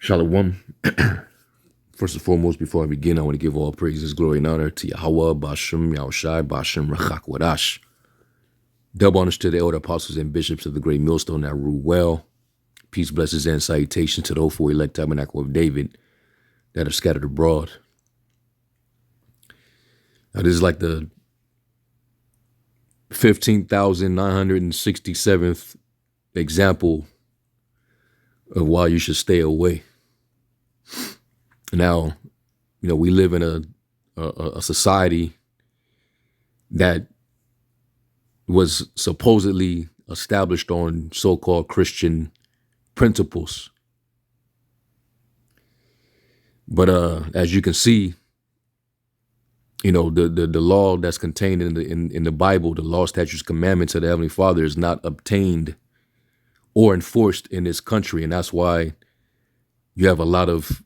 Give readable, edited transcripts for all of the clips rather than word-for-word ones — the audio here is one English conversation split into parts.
Shalom. First and foremost, before I begin, I want to give all praises, glory, and honor to Yahweh, Bashem, Yahushai, Bashem, Rachak, Wadash. Double honors to the elder apostles and bishops of the great millstone that rule well. Peace, blessings, and salutations to the hopeful elect tabernacle of David that are scattered abroad. Now, this is like the 15,967th example of why you should stay away. Now, we live in a society that was supposedly established on so-called Christian principles. But as you can see, the law that's contained in the Bible, the law, statutes, commandments of the Heavenly Father is not obtained or enforced in this country. And that's why you have a lot of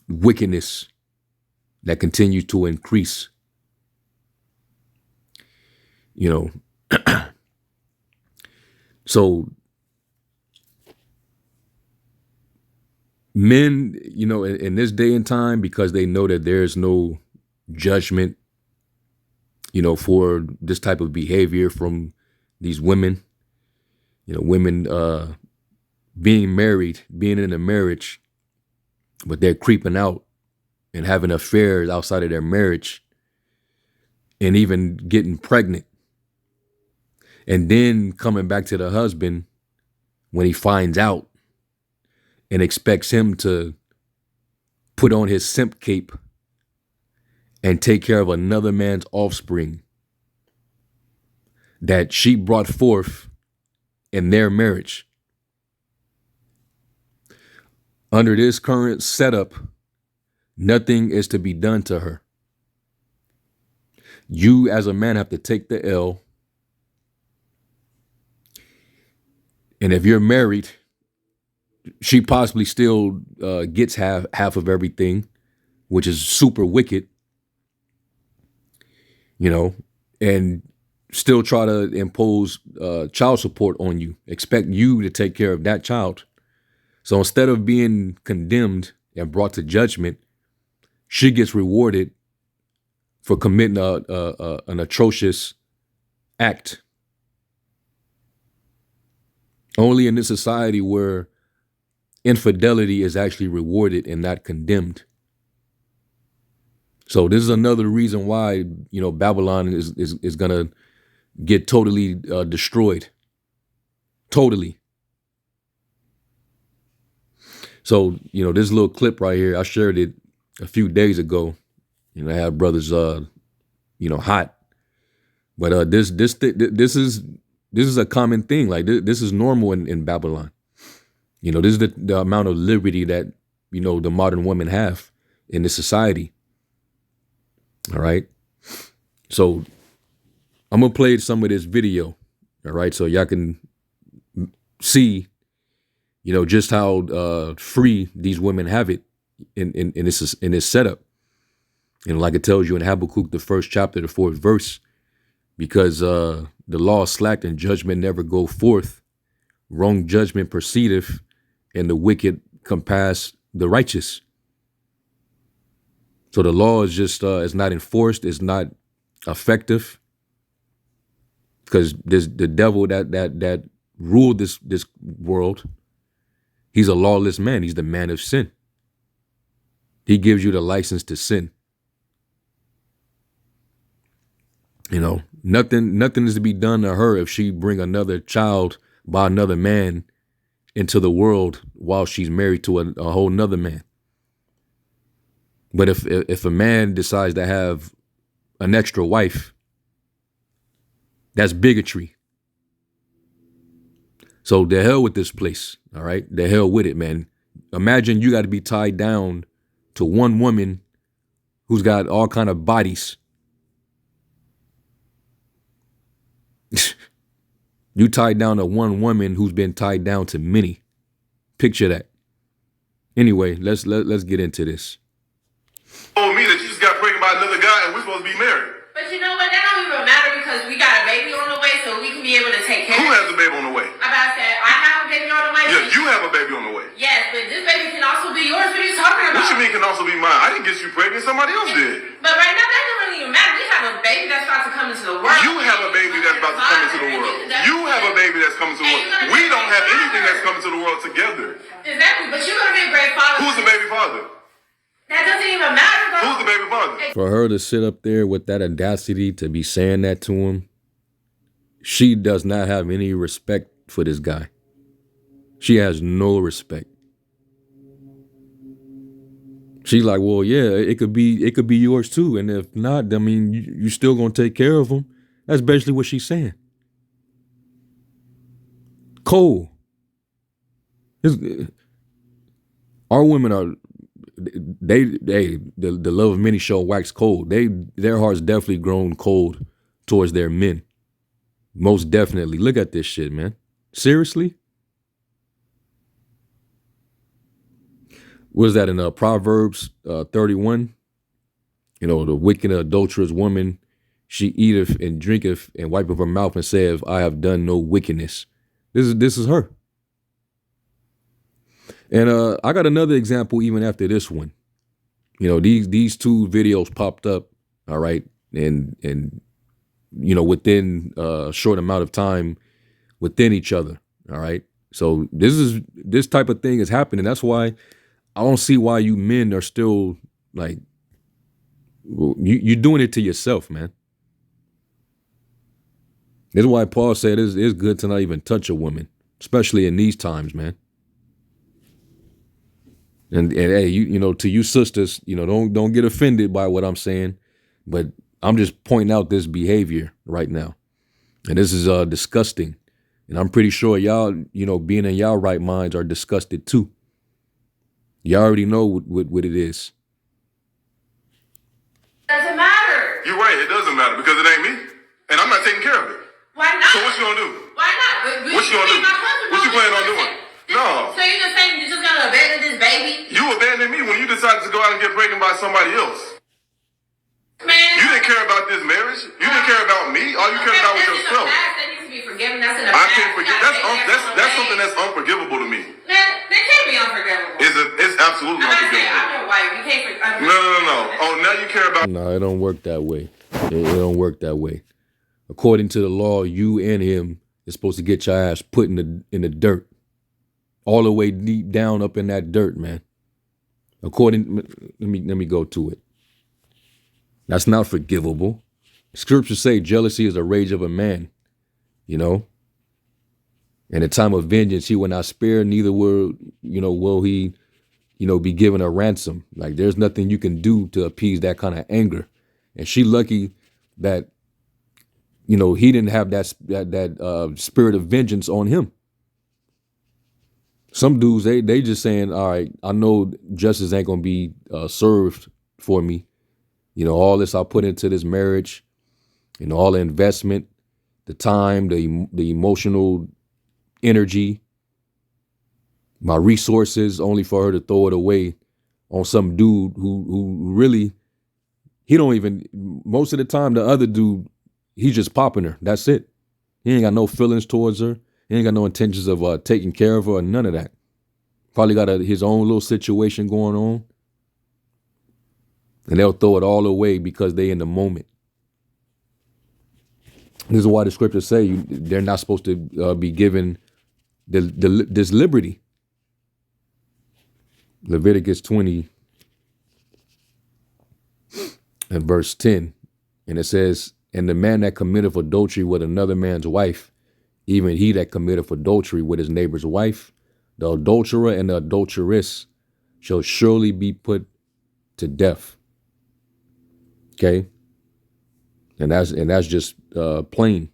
wickedness that continues to increase. So men, in this day and time, because they know that there's no judgment, for this type of behavior from these women, women being married, being in a marriage, but they're creeping out and having affairs outside of their marriage and even getting pregnant. And then coming back to the husband when he finds out and expects him to put on his simp cape and take care of another man's offspring that she brought forth in their marriage. Under this current setup, nothing is to be done to her. You as a man have to take the L. And if you're married, she possibly still gets half of everything, which is super wicked, and still try to impose child support on you, expect you to take care of that child. So instead of being condemned and brought to judgment, she gets rewarded for committing an atrocious act. Only in this society where infidelity is actually rewarded and not condemned. So this is another reason why, Babylon is going to get totally destroyed. Totally. So, this little clip right here, I shared it a few days ago. I had brothers, hot. But this is a common thing. Like this is normal in Babylon. This is the amount of liberty that, the modern women have in this society. All right. So I'm going to play some of this video. All right. So y'all can see, just how free these women have it in this setup. Like it tells you in Habakkuk, the 1st chapter, the 4th verse, because the law is slacked and judgment never go forth. Wrong judgment proceedeth, and the wicked compass the righteous. So the law is just is not enforced, it's not effective, because the devil that ruled this world, he's a lawless man. He's the man of sin. He gives you the license to sin. Nothing is to be done to her if she bring another child by another man into the world while she's married to a whole nother man. But if a man decides to have an extra wife, that's bigotry. So the hell with this place. All right. The hell with it, man. Imagine you got to be tied down to one woman who's got all kind of bodies. You tied down to one woman who's been tied down to many. Picture that. Anyway, let's get into this. Told me that you just got pregnant by another guy and we're supposed to be married. But you know what? That don't even matter because we got a baby on the way, so we can be able to take care Who of it. has a baby on the way? I said, I have a baby on the way. Yeah, you have a baby on the way. Yes, but this baby can also also be mine. I didn't get you pregnant. Somebody else did. But right now, that doesn't really even matter. We have a baby that's about to come into the world. You have a baby that's about to come into the world. You have a baby that's coming to the world. We don't have anything that's coming to the world together. Exactly, but you're going to be a great father. Who's the baby father? That doesn't even matter, though. Who's the baby father? For her to sit up there with that audacity to be saying that to him, she does not have any respect for this guy. She has no respect. She's like, well, yeah, it could be yours too. And if not, I mean, you still gonna take care of him. That's basically what she's saying. Cold. Our women are, the love of many shall wax cold. Their hearts definitely grown cold towards their men. Most definitely. Look at this shit, man. Seriously? Was that in Proverbs 31? You know, the wicked and adulterous woman, she eateth and drinketh and wipeth her mouth and saith, I have done no wickedness. This is her. And I got another example even after this one. You know, these two videos popped up, all right, and you know, within a short amount of time within each other, all right? So this type of thing is happening. That's why I don't see why you men are still like, you're doing it to yourself, man. This is why Paul said it's good to not even touch a woman, especially in these times, man. And hey, you know, to you sisters, you know, don't get offended by what I'm saying, but I'm just pointing out this behavior right now. And this is disgusting. And I'm pretty sure y'all, you know, being in y'all right minds are disgusted too. Y'all already know what it is. Doesn't matter. You're right. It doesn't matter because it ain't me. And I'm not taking care of it. Why not? So what you gonna do? Why not? What you gonna do? What you planning on doing? No. So you're just saying you're just going to abandon this baby? You abandoned me when you decided to go out and get pregnant by somebody else. Man. You didn't care about this marriage. You didn't care about me. All you cared about was yourself. That needs to be forgiven. That's in the I past. can't forgive. That's something that's unforgivable to me. Man, that can't be unforgivable. It's absolutely I'm not saying unforgivable. I'm your wife. You can't forgive. No. Oh, now you care about. No, it don't work that way. It don't work that way. According to the law, you and him is supposed to get your ass put in the dirt, all the way deep down up in that dirt, man. Let me go to it. That's not forgivable. Scriptures say jealousy is a rage of a man, you know. In a time of vengeance, he will not spare, neither will he, be given a ransom. Like there's nothing you can do to appease that kind of anger. And she lucky that, he didn't have that spirit of vengeance on him. Some dudes, they just saying, all right, I know justice ain't gonna be served for me. All this I put into this marriage, all the investment, the time, the emotional energy, my resources, only for her to throw it away on some dude who really, he don't even, most of the time, the other dude, he's just popping her. That's it. He ain't got no feelings towards her. He ain't got no intentions of taking care of her or none of that. Probably got his own little situation going on. And they'll throw it all away because they in the moment. This is why the scriptures say they're not supposed to be given this liberty. Leviticus 20 and verse 10. And it says, and the man that committeth adultery with another man's wife, even he that committeth adultery with his neighbor's wife, the adulterer and the adulteress shall surely be put to death. Okay, and that's just plain.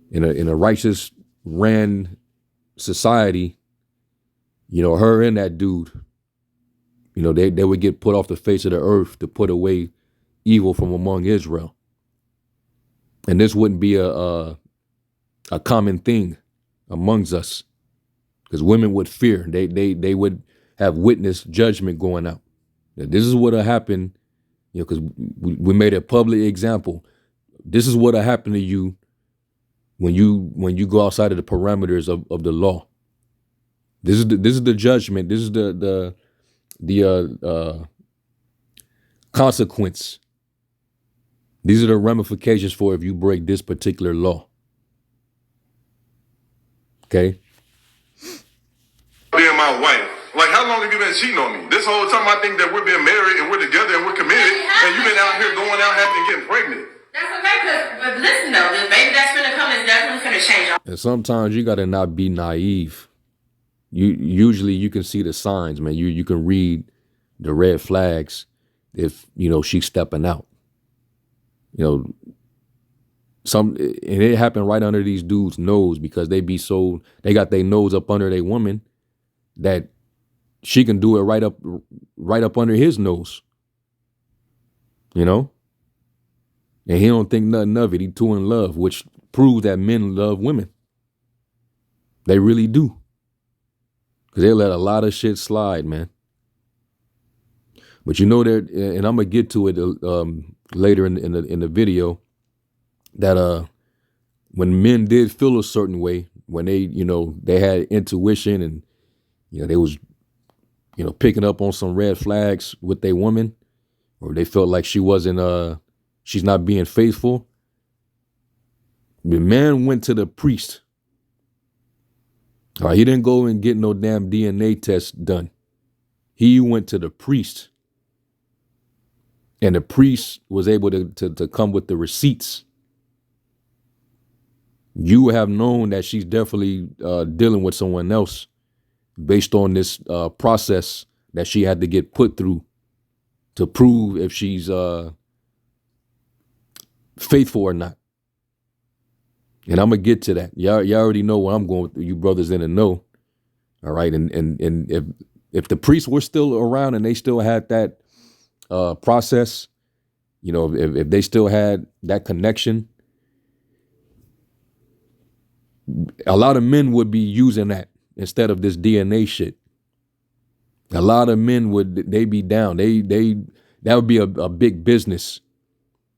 In a righteous ran society, her and that dude, they would get put off the face of the earth to put away evil from among Israel. And this wouldn't be a common thing amongst us, because women would fear. They would have witness judgment going out. Now, this is what will happen. Because we made a public example. This is what'll happen to you when you go outside of the parameters of the law. This is the judgment. This is the the consequence. These are the ramifications for if you break this particular law. Okay. Being my wife. Like, how long have you been cheating on me? This whole time I think that we're being married and we're together and we're committed, and you've been out here going out having and getting pregnant. That's okay, but listen though, the baby that's gonna come is definitely gonna change. And sometimes you gotta not be naive. Usually you can see the signs, man. You can read the red flags if she's stepping out. And it happened right under these dudes' nose because they got their nose up under their woman that she can do it right up under his nose. And he don't think nothing of it. He too in love, which proves that men love women. They really do. Because they let a lot of shit slide, man. But that, and I'm going to get to it later in the video, that when men did feel a certain way, when they had intuition and they was picking up on some red flags with their woman, or they felt like she's not being faithful, the man went to the priest. He didn't go and get no damn DNA test done. He went to the priest, and the priest was able to come with the receipts. You have known that she's definitely dealing with someone else based on this process that she had to get put through to prove if she's faithful or not. And I'm going to get to that. Y'all already know where I'm going with you brothers in the know. All right. And if the priests were still around and they still had that process, if they still had that connection, a lot of men would be using that instead of this DNA shit. A lot of men they be down. That would be a big business.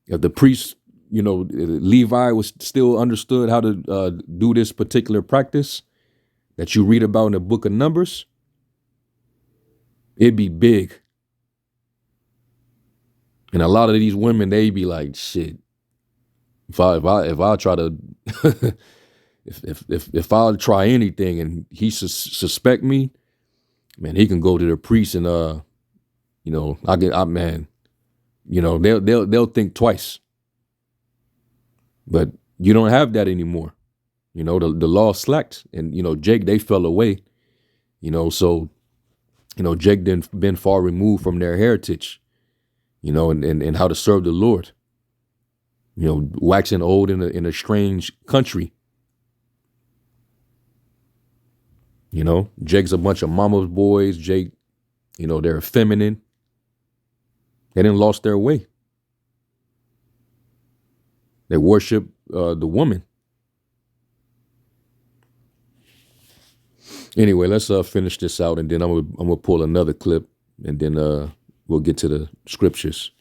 If the priest, Levi was still understood how to do this particular practice that you read about in the book of Numbers, it'd be big. And a lot of these women, they be like, shit, if I try to if I'll try anything and he suspect me, man, he can go to the priest and they'll think twice. But you don't have that anymore. The law slacked, and Jake, they fell away. So Jake didn't been far removed from their heritage, and how to serve the Lord. Waxing old in a strange country. Jake's a bunch of mama's boys. Jake, they're feminine. They didn't lost their way. They worship the woman. Anyway, let's finish this out, and then I'm gonna pull another clip, and then we'll get to the scriptures.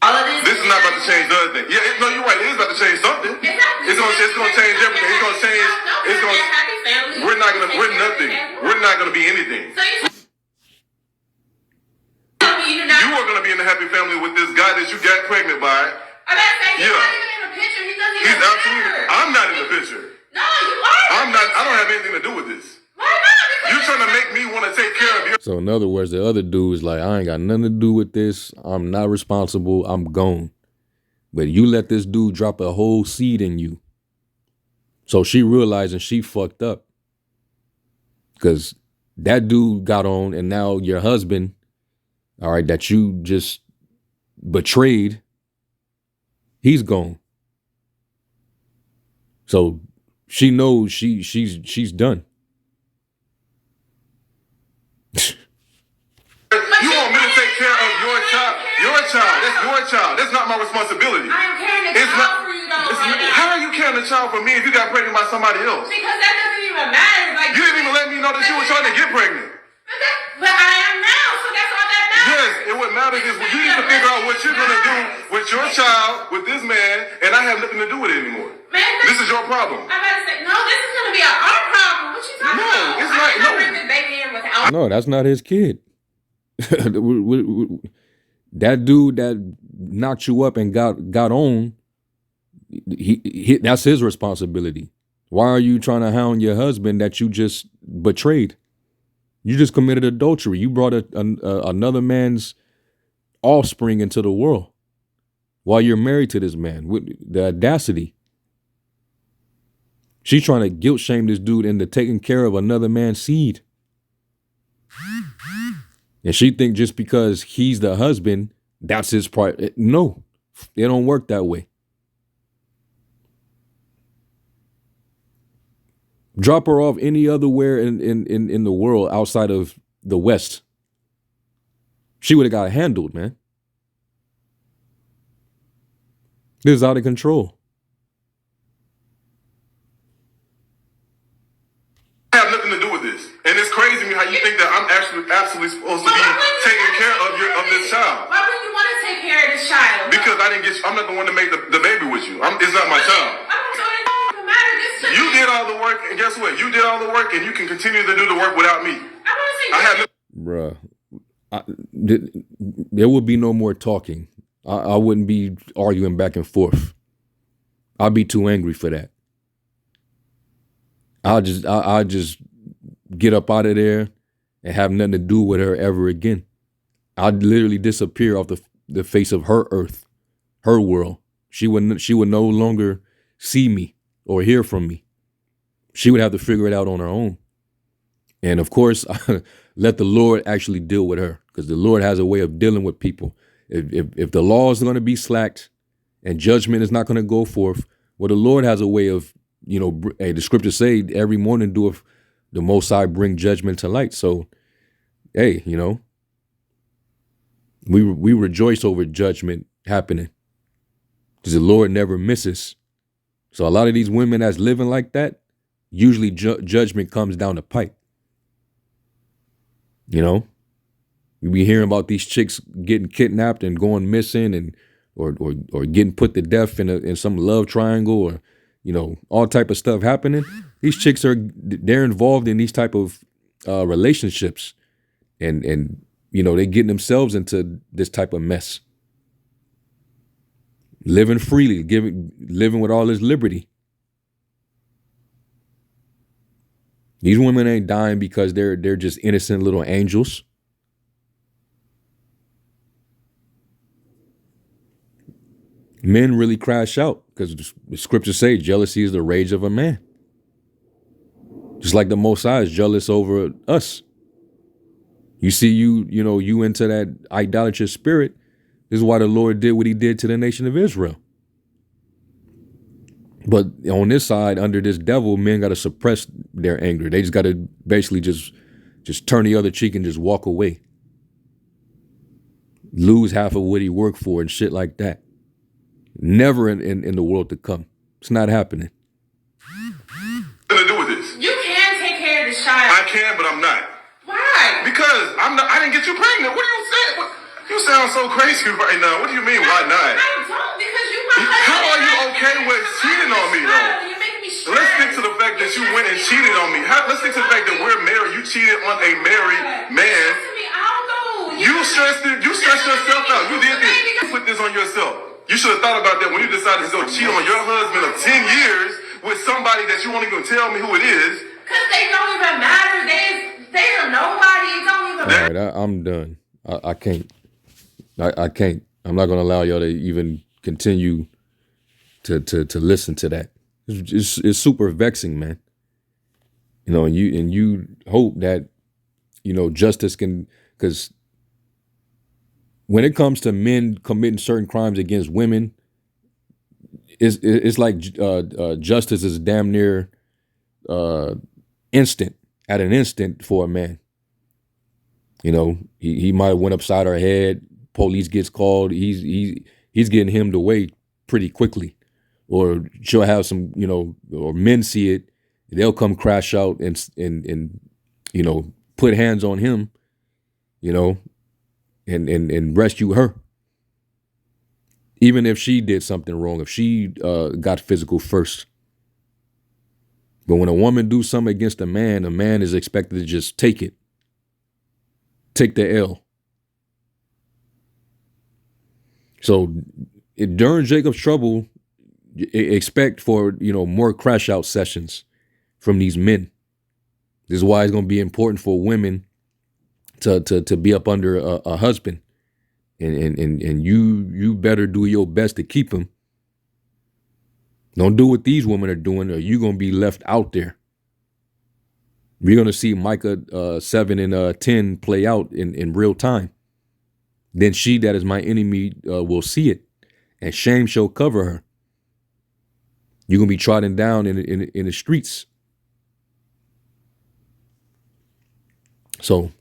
All of this is not about to change nothing. Yeah, no, you're right. It is about to change something. It's gonna change everything. It's gonna change. We're nothing. We're not gonna be anything. You are gonna be in a happy family with this guy that you got pregnant by. He's not even in the picture. He doesn't even matter. I'm not in the picture. No, you are. I'm not. I don't have anything to do with this. Why not? You're trying to make me want to take care of you. So in other words, the other dude is like, I ain't got nothing to do with this. I'm not responsible. I'm gone. But you let this dude drop a whole seed in you. So she realizing she fucked up. Because that dude got on, and now your husband, all right, that you just betrayed, he's gone. So she knows she's done. You want me to take care of your child? Your child. That's your child. That's not my responsibility. I am carrying the child for you though. How are you carrying the child for me if you got pregnant by somebody else? Because that doesn't even matter. Like, you didn't even let me know that you were trying to get pregnant. But I am now, so that's all that matters. Yes, it would matter because you need to figure out what you're going to do with your child, with this man, and I have nothing to do with it anymore. Man, this is your problem. I'm about to say, no, this is going to be our problem. What you talking about? It's not. No, bring this baby in without. No, that's not his kid. That dude that knocked you up and got on, he that's his responsibility. Why are you trying to hound your husband that you just betrayed? You just committed adultery. You brought another man's offspring into the world while you're married to this man. With the audacity. She's trying to guilt shame this dude into taking care of another man's seed. And she think just because he's the husband, that's his part. No, it don't work that way. Drop her off any other where in the world outside of the West. She would have got handled, man. This is out of control. I have nothing to do with this. And it's crazy to me how you think that I'm actually absolutely supposed to be taking care of this child. Why would you want to take care of this child? Because I'm not the one to make the baby with you. It's not my child. You did all the work, and guess what? You did all the work, and you can continue to do the work without me. Bruh, there would be no more talking. I wouldn't be arguing back and forth. I'd be too angry for that. I'll just get up out of there and have nothing to do with her ever again. I'd literally disappear off the face of her earth, her world. She would no longer see me or hear from me. She would have to figure it out on her own. And of course, let the Lord actually deal with her, because the Lord has a way of dealing with people. If the law is going to be slacked and judgment is not going to go forth, well, the Lord has a way of, hey, the scriptures say every morning doeth the Most High bring judgment to light. So, hey, we rejoice over judgment happening, because the Lord never misses. So a lot of these women that's living like that, usually judgment comes down the pipe. You be hearing about these chicks getting kidnapped and going missing, and or getting put to death in some love triangle, or all type of stuff happening. These chicks they're involved in these type of relationships, and they getting themselves into this type of mess. Living freely, living with all this liberty. These women ain't dying because they're just innocent little angels. Men really crash out because the scriptures say jealousy is the rage of a man. Just like the Most High is jealous over us. You see, you into that idolatrous spirit. This is why the Lord did what he did to the nation of Israel. But on this side, under this devil, men got to suppress their anger. They just got to basically just turn the other cheek and just walk away. Lose half of what he worked for and shit like that. Never in the world to come. It's not happening. Nothing to do with this. You can take care of this child. I can, but I'm not. Why? Because I didn't get you pregnant. What are you saying? You sound so crazy right now. What do you mean, why not? I don't, because you my husband. How are you okay with cheating on me, though? You're making me stressed. Let's stick to the fact that you went and cheated on me. Let's stick to the fact that we're married. You cheated on a married man. You stressed yourself out. You did this. You put this on yourself. You should have thought about that when you decided to go cheat on your husband of 10 years with somebody that you won't even tell me who it is. Because they don't even matter. They are nobody. It don't even matter. All right, I'm done. I can't. I can't. I'm not gonna allow y'all to even continue to listen to that. It's super vexing, man. And you hope that justice can, because when it comes to men committing certain crimes against women, it's like justice is damn near instant, at an instant for a man. He might have went upside her head. Police gets called. He's getting hemmed away pretty quickly, or she'll have some, or men see it, they'll come crash out and put hands on him, and rescue her. Even if she did something wrong, if she got physical first. But when a woman do something against a man is expected to just take it. Take the L. So during Jacob's trouble, expect for, more crash out sessions from these men. This is why it's going to be important for women to be up under a husband, and you better do your best to keep him. Don't do what these women are doing, or you're going to be left out there. We're going to see Micah 7 and 10 play out in real time. Then she that is my enemy will see it, and shame shall cover her. You're going to be trodden down in the streets. So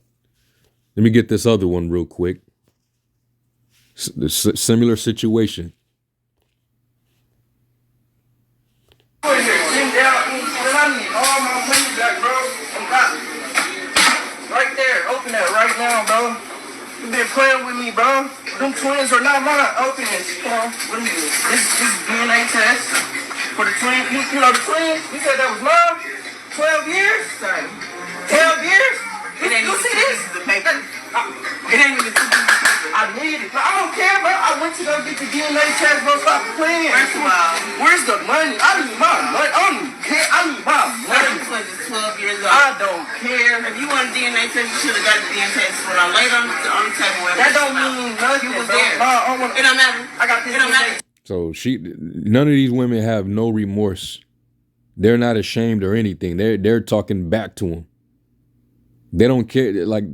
let me get this other one real quick. Similar situation. Right there, open that right now, bro. You been playing with me, bro. Them twins are not mine. Open it. Come on. What is this? This is DNA test for the twins. You know the twins? You said that was mine? 12 years? 12 years? You see this? The paper. It ain't even 2 pieces of paper. I need it. But I don't care, bro. I went to go get the DNA test, bro. Stop playing. First of all, where's the money? I need my money. I don't even care. I need my money. This was 12 years old. I don't care. If you want a DNA test, you should have got the DNA test when I laid on the table. That don't mean nothing. You was bro. there. It don't matter. I got this. It don't matter. So none of these women have no remorse. They're not ashamed or anything. They're talking back to him. They don't care. Like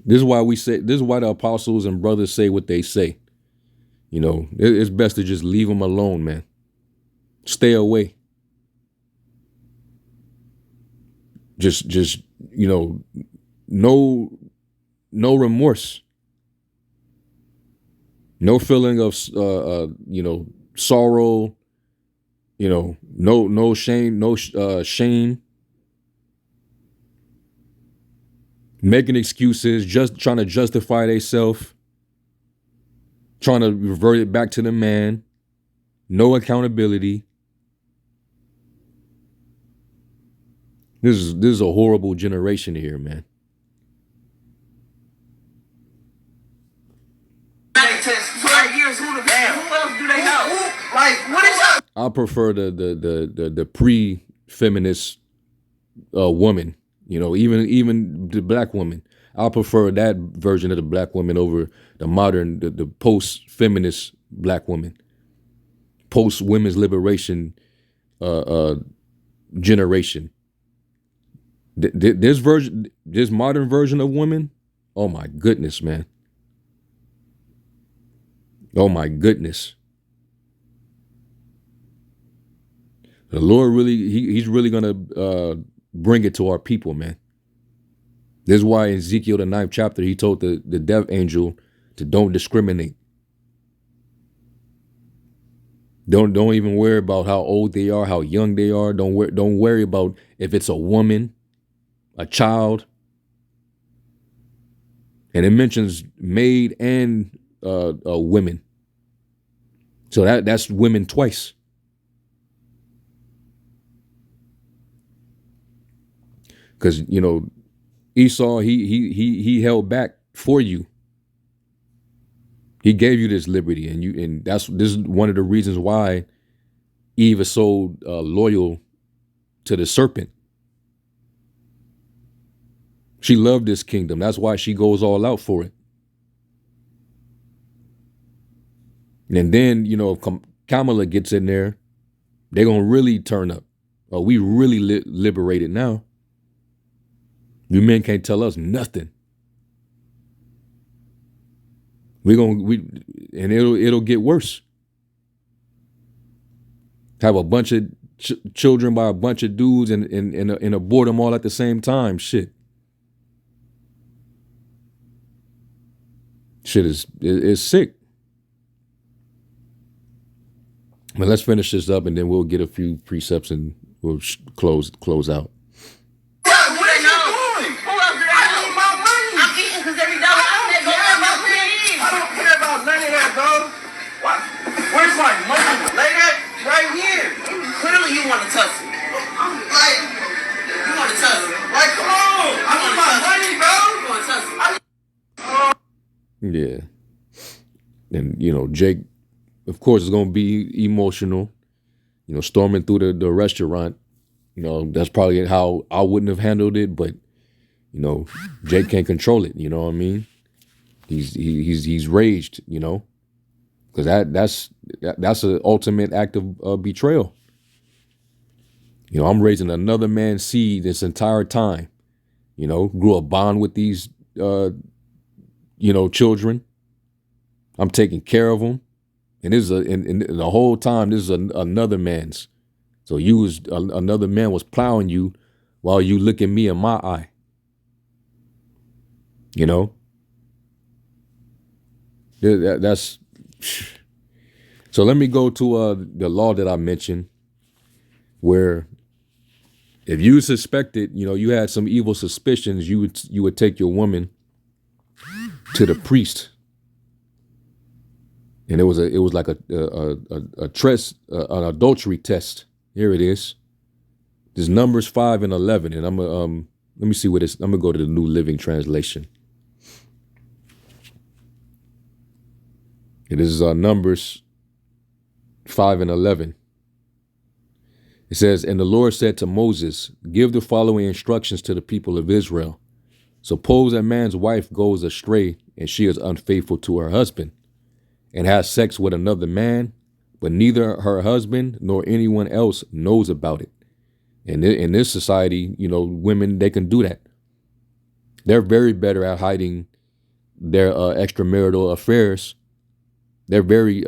this is why the apostles and brothers say what they say. It's best to just leave them alone, man. Stay away. Just no remorse. No feeling of sorrow. No shame, shame. Making excuses, just trying to justify themselves, trying to revert it back to the man. No accountability. This is a horrible generation here, man. Who else do they know? Like, what is up? I prefer the pre-feminist woman. Even the black woman. I prefer that version of the black woman over the modern, the post-feminist black woman, post-women's liberation generation. This modern version of women, oh my goodness, man. Oh my goodness. The Lord he's really gonna bring it to our people, man. This is why in Ezekiel the 9th chapter, he told the death angel to don't discriminate. Don't even worry about how old they are, how young they are. Don't worry about if it's a woman, a child. And it mentions maid and women. So that's women twice. Because, Esau, he held back for you. He gave you this liberty, and this is one of the reasons why Eve is so loyal to the serpent. She loved this kingdom. That's why she goes all out for it. And then, if Kamala gets in there, they're going to really turn up. Oh, we really liberated now. You men can't tell us nothing. And it'll get worse. Have a bunch of children by a bunch of dudes and abort them all at the same time. Shit is sick. But let's finish this up, and then we'll get a few precepts and we'll close out. Where's my money? Lay that right here. Clearly you want to tussle. Like, You want to tussle. like, come on. I need my money, bro. You want to tussle. Yeah. And, Jake, of course, is going to be emotional, storming through the restaurant. That's probably how I wouldn't have handled it, but, Jake can't control it. You know what I mean? He's raged, because that's an ultimate act of betrayal. I'm raising another man's seed this entire time. Grew a bond with these, children. I'm taking care of them, and this is and the whole time this is another man's. So another man was plowing you while you look at me in my eye. That's. So let me go to the law that I mentioned, where if you suspected, you had some evil suspicions, you would take your woman to the priest, and it was like an adultery test. Here it is. This Numbers 5 and 11, and let me see what this. I'm gonna go to the New Living Translation. It is Numbers 5 and 11. It says, "And the Lord said to Moses, give the following instructions to the people of Israel. Suppose a man's wife goes astray and she is unfaithful to her husband and has sex with another man, but neither her husband nor anyone else knows about it." And in this society, women, they can do that. They're very better at hiding their extramarital affairs. They're very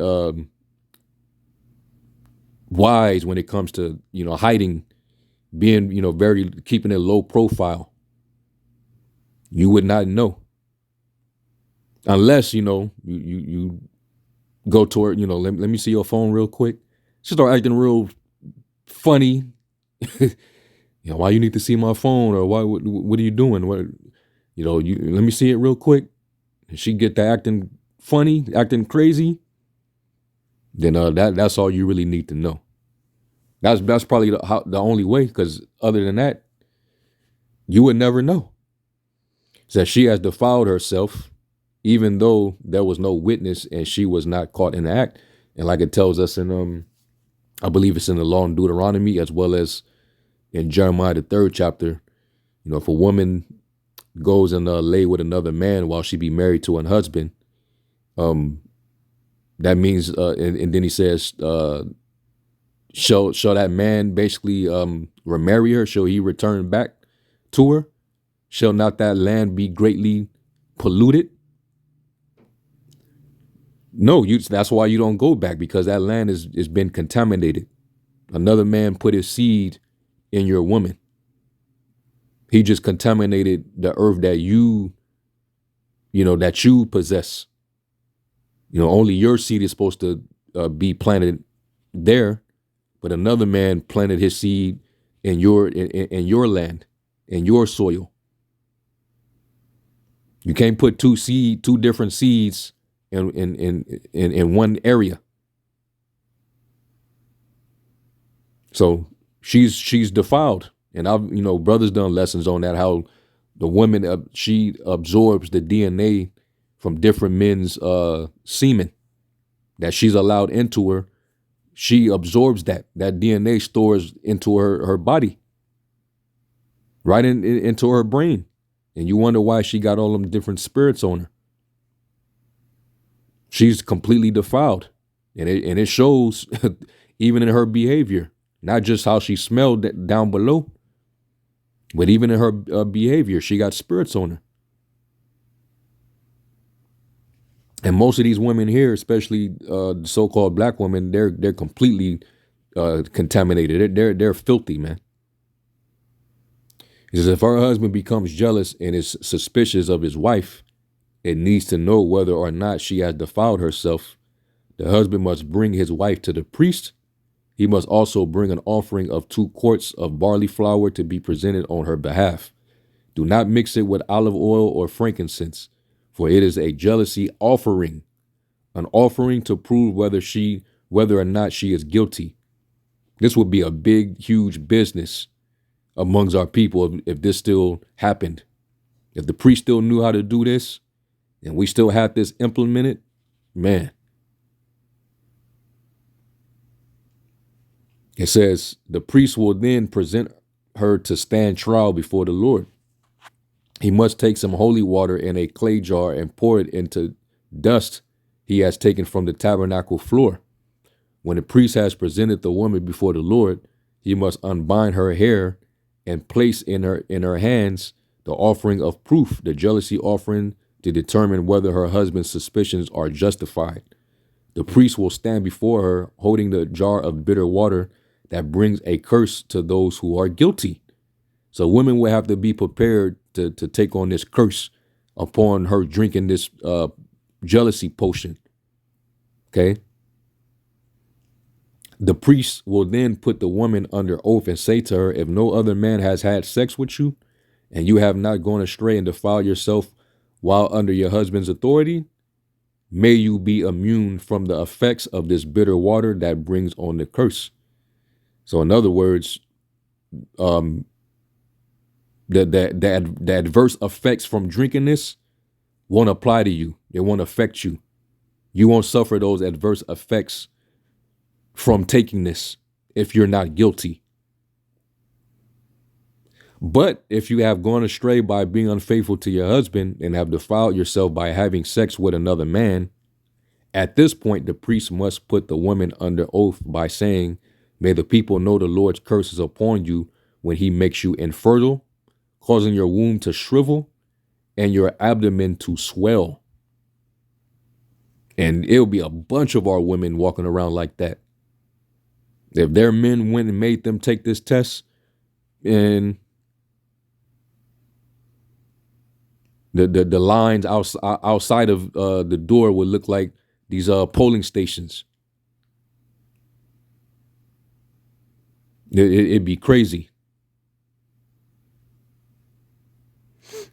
wise when it comes to, hiding, being, very keeping it low profile. You would not know unless, you go to her, let me see your phone real quick. She start acting real funny. Why you need to see my phone, or why? What are you doing? What? Let me see it real quick. And she get to acting funny, acting crazy. Then that's all you really need to know. That's probably the only way, because other than that, you would never know. It says she has defiled herself, even though there was no witness and she was not caught in the act. And like it tells us in I believe it's in the law in Deuteronomy, as well as in Jeremiah, the 3rd chapter. If a woman goes and lay with another man while she be married to an husband, that means, and then he says, shall that man basically remarry her? Shall he return back to her? Shall not that land be greatly polluted? No, that's why you don't go back, because that land is been contaminated. Another man put his seed in your woman. He just contaminated the earth that you possess. Only your seed is supposed to be planted there, but another man planted his seed in your land, in your soil. You can't put two different seeds in one area. So she's defiled, and I've brothers done lessons on that, how the woman she absorbs the DNA from different men's semen that she's allowed into her. She absorbs that DNA, stores into her body, right into her brain, and you wonder why she got all them different spirits on her. She's completely defiled, and it shows even in her behavior, not just how she smelled down below, but even in her behavior, she got spirits on her. And most of these women here, especially the so-called black women, they're completely contaminated. They're filthy, man. He says if her husband becomes jealous and is suspicious of his wife, it needs to know whether or not she has defiled herself. The husband must bring his wife to the priest. He must also bring an offering of 2 quarts of barley flour to be presented on her behalf. Do not mix it with olive oil or frankincense, for it is a jealousy offering, an offering to prove whether or not she is guilty. This would be a big, huge business amongst our people if this still happened. If the priest still knew how to do this and we still had this implemented, Man. It says, the priest will then present her to stand trial before the Lord. He must take some holy water in a clay jar and pour it into dust he has taken from the tabernacle floor. When the priest has presented the woman before the Lord, he must unbind her hair and place in her hands the offering of proof, the jealousy offering, to determine whether her husband's suspicions are justified. The priest will stand before her holding the jar of bitter water that brings a curse to those who are guilty. So women will have to be prepared to take on this curse upon her drinking this jealousy potion. Okay. The priest will then put the woman under oath and say to her, if no other man has had sex with you, and you have not gone astray and defiled yourself while under your husband's authority, may you be immune from the effects of this bitter water that brings on the curse. So in other words, the adverse effects from drinking this won't apply to you. It won't affect you. You won't suffer those adverse effects from taking this if you're not guilty. But if you have gone astray by being unfaithful to your husband and have defiled yourself by having sex with another man, at this point, the priest must put the woman under oath by saying, may the people know the Lord's curses upon you when he makes you infertile, causing your womb to shrivel and your abdomen to swell. And it'll be a bunch of our women walking around like that. If their men went and made them take this test, and the lines outside of the door would look like these polling stations. It'd be crazy.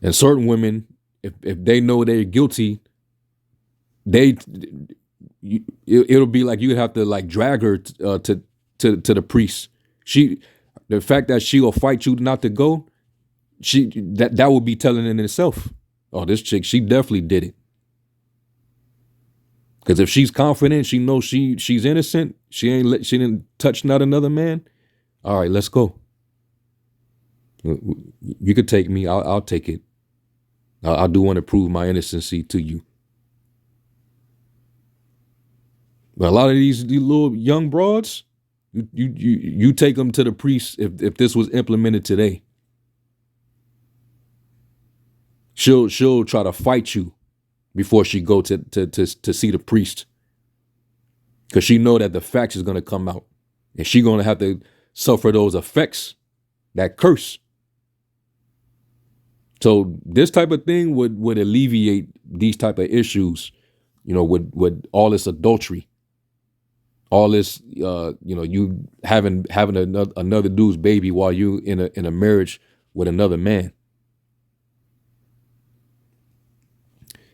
And certain women, if they know they're guilty, it'll be like you'd have to like drag her to the priest. The fact that she will fight you not to go, that would be telling in itself. Oh, this chick, she definitely did it. Because if she's confident, she knows she's innocent. She didn't touch not another man. All right, let's go. You could take me. I'll take it. I do want to prove my innocency to you. But a lot of these little young broads, you take them to the priest if this was implemented today. She'll try to fight you before she go to see the priest, because she know that the facts is gonna come out, and she gonna have to suffer those effects, that curse. So this type of thing would alleviate these type of issues, with all this adultery, all this, you having another dude's baby while you in a marriage with another man.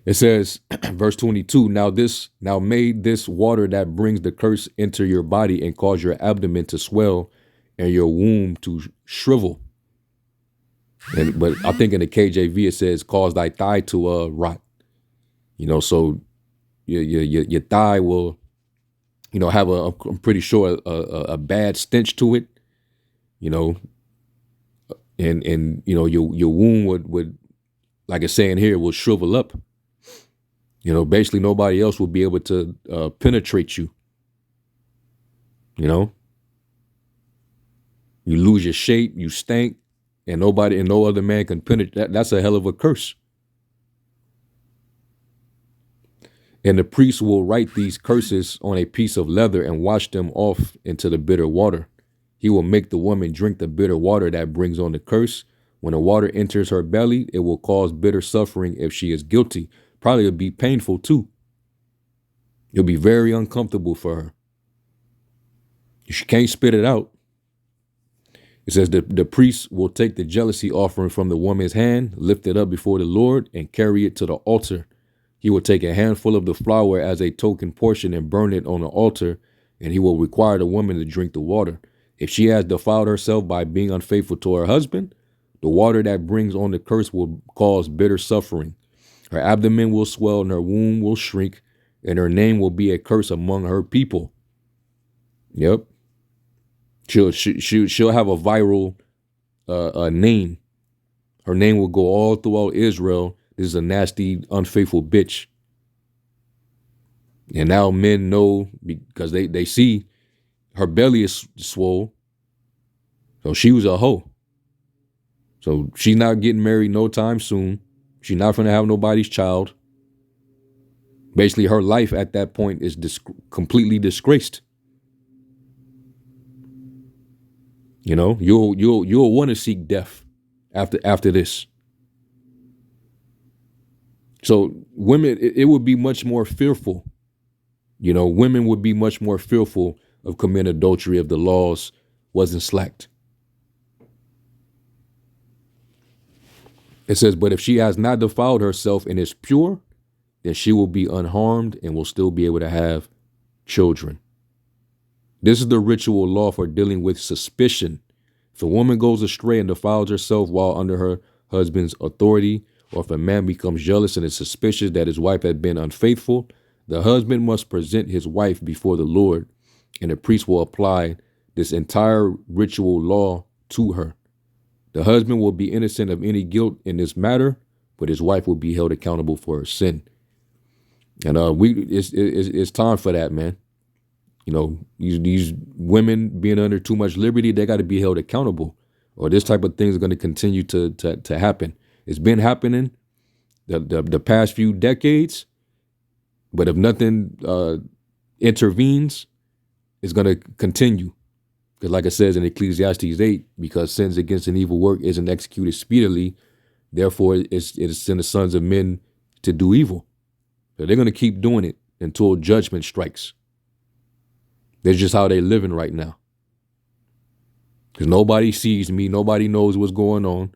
It says, verse 22, now may this water that brings the curse enter your body and cause your abdomen to swell and your womb to shrivel. But I think in the KJV it says, cause thy thigh to rot. So your thigh will, have I'm pretty sure a bad stench to it, and your womb would, like it's saying here, will shrivel up. Basically nobody else will be able to penetrate you. You lose your shape, you stink, and no other man can penetrate. That's a hell of a curse. And the priest will write these curses on a piece of leather and wash them off into the bitter water. He will make the woman drink the bitter water that brings on the curse. When the water enters her belly, it will cause bitter suffering if she is guilty. Probably it'll be painful too. It'll be very uncomfortable for her. She can't spit it out. It says the priest will take the jealousy offering from the woman's hand, lift it up before the Lord, and carry it to the altar. He will take a handful of the flour as a token portion and burn it on the altar, and he will require the woman to drink the water. If she has defiled herself by being unfaithful to her husband, the water that brings on the curse will cause bitter suffering. Her abdomen will swell and her womb will shrink, and her name will be a curse among her people. Yep. She'll have a viral name. Her name will go all throughout Israel. This is a nasty, unfaithful bitch. And now men know because they see her belly is swole. So she was a hoe. So she's not getting married no time soon. She's not going to have nobody's child. Basically, her life at that point is completely disgraced. You know, you'll want to seek death after this. So women, it would be much more fearful. You know, women would be much more fearful of committing adultery if the laws wasn't slacked. It says, but if she has not defiled herself and is pure, then she will be unharmed and will still be able to have children. This is the ritual law for dealing with suspicion. If a woman goes astray and defiles herself while under her husband's authority, or if a man becomes jealous and is suspicious that his wife had been unfaithful, the husband must present his wife before the Lord, and the priest will apply this entire ritual law to her. The husband will be innocent of any guilt in this matter, but his wife will be held accountable for her sin. And it's time for that, man. You know, these women being under too much liberty, they got to be held accountable, or this type of things are going to continue to happen. It's been happening the past few decades, but if nothing intervenes, it's going to continue. Because like it says in Ecclesiastes 8, because sins against an evil work isn't executed speedily, therefore it is in the sons of men to do evil. So they're going to keep doing it until judgment strikes. That's just how they're living right now. Because nobody sees me. Nobody knows what's going on.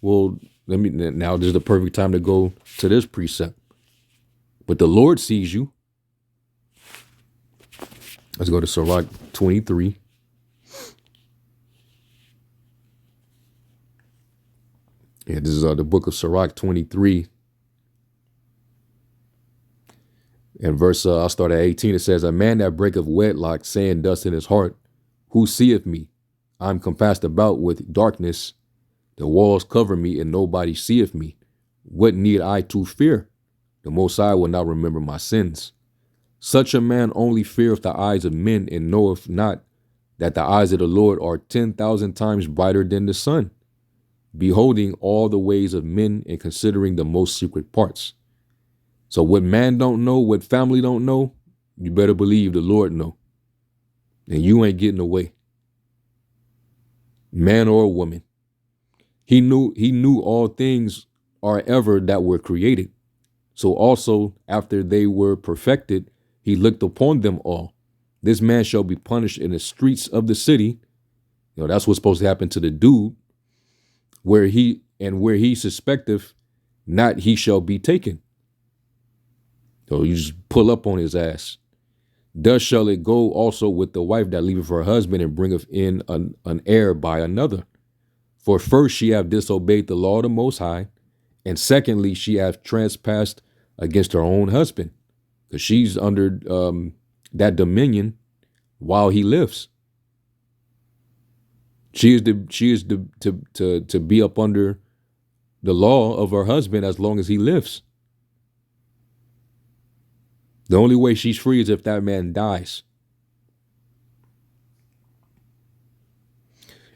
Well, now this is the perfect time to go to this precept. But the Lord sees you. Let's go to Sirach 23. Yeah, this is the book of Sirach 23. And verse, I'll start at 18. It says, a man that breaketh wedlock, saying thus in his heart, who seeth me? I'm compassed about with darkness. The walls cover me, and nobody seeth me. What need I to fear? The Most High will not remember my sins. Such a man only feareth the eyes of men, and knoweth not that the eyes of the Lord are 10,000 times brighter than the sun, beholding all the ways of men and considering the most secret parts. So what man don't know, what family don't know, you better believe the Lord know. And you ain't getting away. Man or woman. He knew all things are ever that were created. So also after they were perfected, he looked upon them all. This man shall be punished in the streets of the city. You know, that's what's supposed to happen to the dude. Where he suspecteth not, he shall be taken. So you just pull up on his ass. Thus shall it go also with the wife that leaveth her husband and bringeth in an heir by another. For first she hath disobeyed the law of the Most High, and secondly she hath trespassed against her own husband, because she's under that dominion while he lives. She is to be up under the law of her husband as long as he lives. The only way she's free is if that man dies.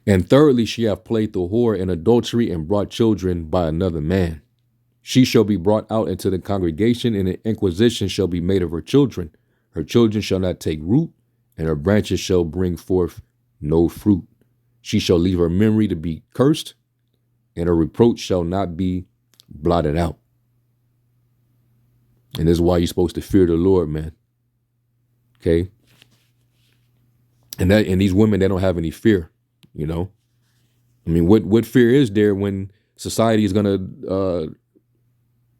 And thirdly, she hath played the whore in adultery and brought children by another man. She shall be brought out into the congregation, and an inquisition shall be made of her children. Her children shall not take root, and her branches shall bring forth no fruit. She shall leave her memory to be cursed, and her reproach shall not be blotted out. And this is why you're supposed to fear the Lord, man. Okay. And these women, they don't have any fear, you know. I mean, what fear is there when society is gonna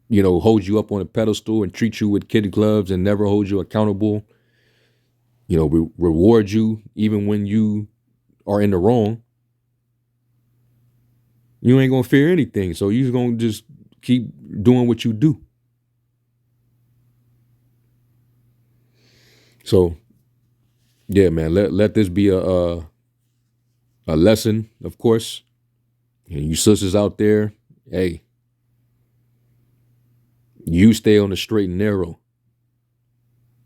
hold you up on a pedestal and treat you with kid gloves and never hold you accountable, you know, reward you even when you are in the wrong? You ain't gonna fear anything. So you're gonna just keep doing what you do. So yeah, man, let this be a lesson, of course. And you sisters out there, hey, you stay on the straight and narrow.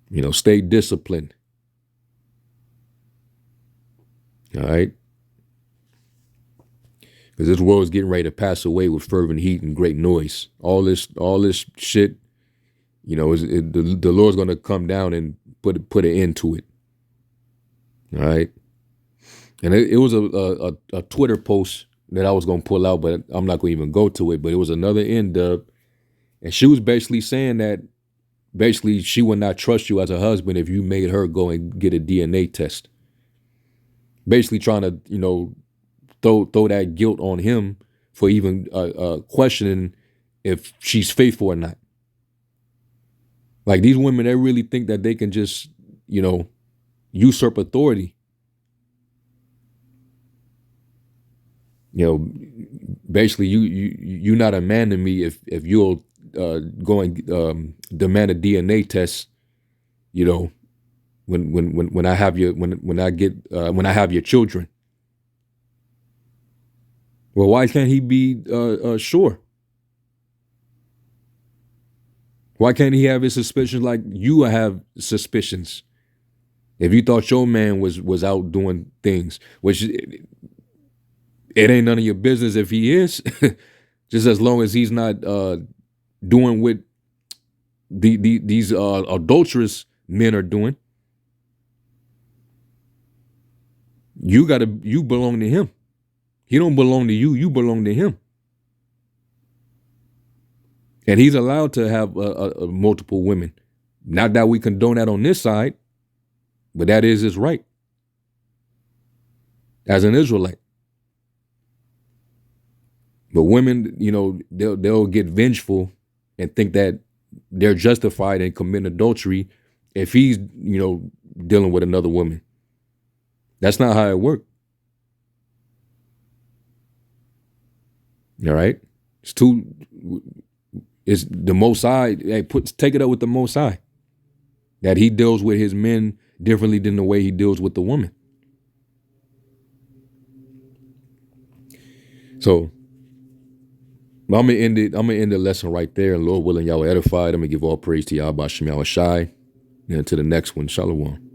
You know, stay disciplined. All right. Because this world is getting ready to pass away with fervent heat and great noise. All this shit, you know, the Lord's going to come down and put an end to it. All right. And it was a Twitter post that I was going to pull out, but I'm not going to even go to it. But it was another N-dub. And she was basically saying that basically she would not trust you as a husband if you made her go and get a DNA test. Basically trying to, you know, throw that guilt on him for even questioning if she's faithful or not. Like these women, they really think that they can just, you know, usurp authority. You know, basically, you're not a man to me if you'll go and demand a DNA test. You know, when I have your when I have your children. Well, why can't he be sure? Why can't he have his suspicions like you have suspicions? If you thought your man was out doing things, which it ain't none of your business if he is, just as long as he's not doing what these adulterous men are doing. You belong to him. He don't belong to you. You belong to him. And he's allowed to have multiple women. Not that we condone that on this side, but that is his right as an Israelite. But women, you know, they'll get vengeful and think that they're justified in committing adultery if he's, you know, dealing with another woman. That's not how it works. All right. It's the Most High. Hey, take it up with the Most High. That he deals with his men differently than the way he deals with the woman. So I'm gonna end it. I'm gonna end the lesson right there. And Lord willing, y'all are edified. I'm gonna give all praise to Yahweh Shem Yahweh Shai. And to the next one, Shalom.